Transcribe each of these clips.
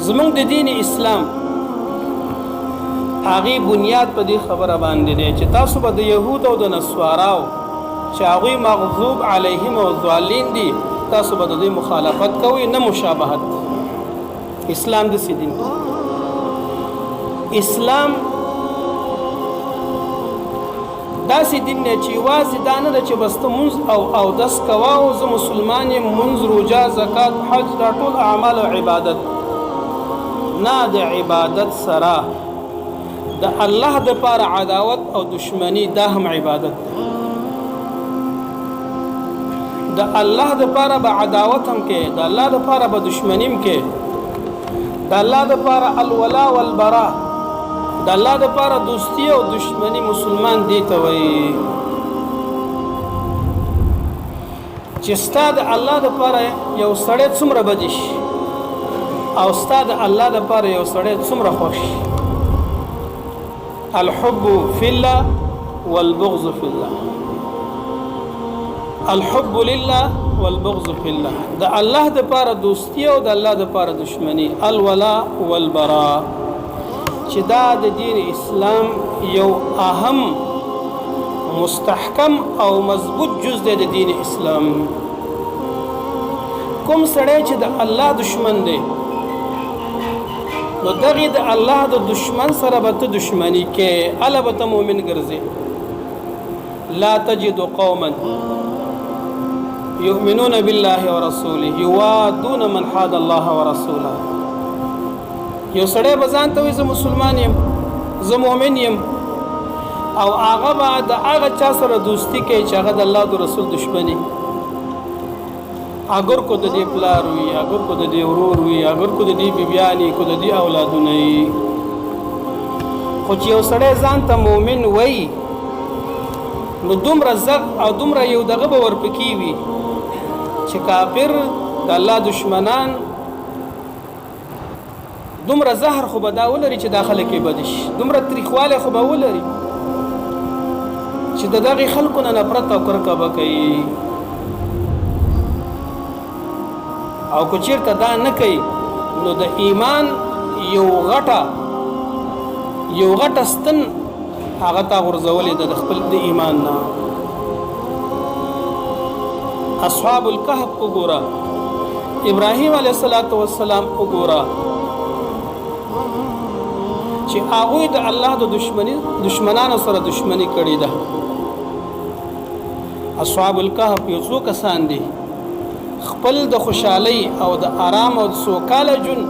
زمونږ د دین اسلام هغه بنیاد په دې خبره باندې دی چې تاسو به د يهود او د نصاراو چې هغه مغضوب علیهم او ضالین دي تاسو به د دې مخالفت کوئ نه مشابهت. اسلام د دین اسلام داسې دین نه چې واځي دا نه چې بس ته مونځ او دس کوا او زه مسلمان یم مونځ روژه زکات حج دا ټول اعمال او عبادت نه. د عبادت سره د الله د پاره عداوت او دشمنی دا هم عبادت د الله د پاره به عداوت هم کې د الله د پاره به دشمنی هم کې د الله د پاره الولا والبراء د الله د پاره دوستی او دشمنی مسلمان دی ته وایي چې ستا د الله د پاره یو سړی څومره بدی شي او ستا د الله د پاره یو سړی څومره خوښ شي. الحب في الله والبغض في الله. الحب لله والبغض في الله. د الله د پاره دوستی او د الله د پاره دشمنی. الولا والبراء چې دا د دین اسلام یو اهم مستحکم او مضبوط جز دی د دین اسلام. کوم سړی چې د الله دشمن دی نو دغه د الله د دشمن سره به ته دشمنی کې اله به ته مؤمن ګرځې. لا تجد قوما يؤمنون بالله ورسوله يوادون من حاد الله ورسوله. یو سړی به ځان ته وایي زه مسلمان یم زه مؤمن یم او هغه به د هغه چا سره دوستي کوي چې هغه د الله د رسول دشمني. اگر کو د دې پلار وي اگر کو د دې ورور وي اگر کو د دې بیبيانی کو د دې اولادونه وي خو چې یو سړی ځان ته مؤمن وایي نو دومره زغ او دومره یو دغه به ورپکې وي چې کافر د الله دشمنان دومره زهر خو به دا ولري چې داخله کې بد شي دومره تریخواله خو به ولري چې د دغه خلکو نه نفرت او کرکه به کوي. او کو چیرته دا نه کوي نو د ایمان یو غټه ستن هغه تا غرزولې د خپل د ایمان نه. اصحاب الكهف وګوره ابراهیم علیه السلام وګوره چې هغه د الله د دشمنانو سره دشمنی کړې ده. اصحاب الكهف یو څو کسان دي خپل د خوشحالي او د آرام او د سوکاله جون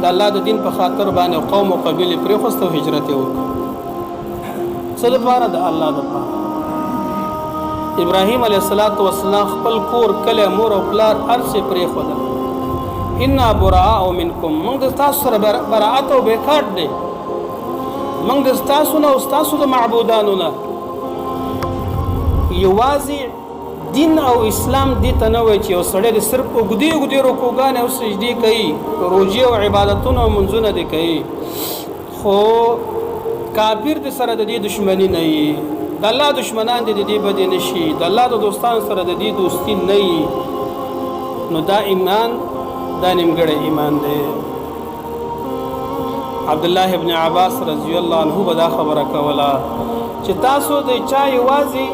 د الله د دین په خاطر باندې قوم او قبیله پرې خوسته هجرت وکړه. څه لپاره؟ د الله لپاره. ابراهیم علیه السلام خپل کور کله مور او پلار ارسه پرې خوده. ان براء منکم موږ د تاسو سره براءت او بیکاټ دی. موږ د تاسو نه او تاسو د معبودانو نه یوازې دین او اسلام دې ته نه وایي چې یو سړی د صرف اوږدې رکوګانې او سجدې کوي روژې او عبادتونه او منځونه دې کوي خو کافر د سره د دې دشمني نه وي د الله دشمنان دې د دې بدې نه شي د الله د دوستانو سره د دې دوستي نه وي نو دا ایمان دا نیمګړی ایمان دی. عبدالله ابن عباس رضی الله عنه به دا خبره کوله چې تاسو د چا یوازې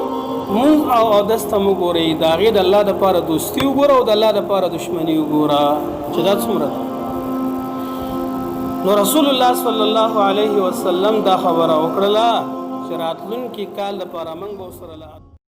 مونږ او دسته مو ګورئ د هغې د الله دپاره دوستي وګوره او د الله دپاره دشمني وګوره چې دا څومره ده. نو رسول الله صلی الله علیه وسلم دا خبره وکړله چې راتلونکي کال دپاره موږ به ورسره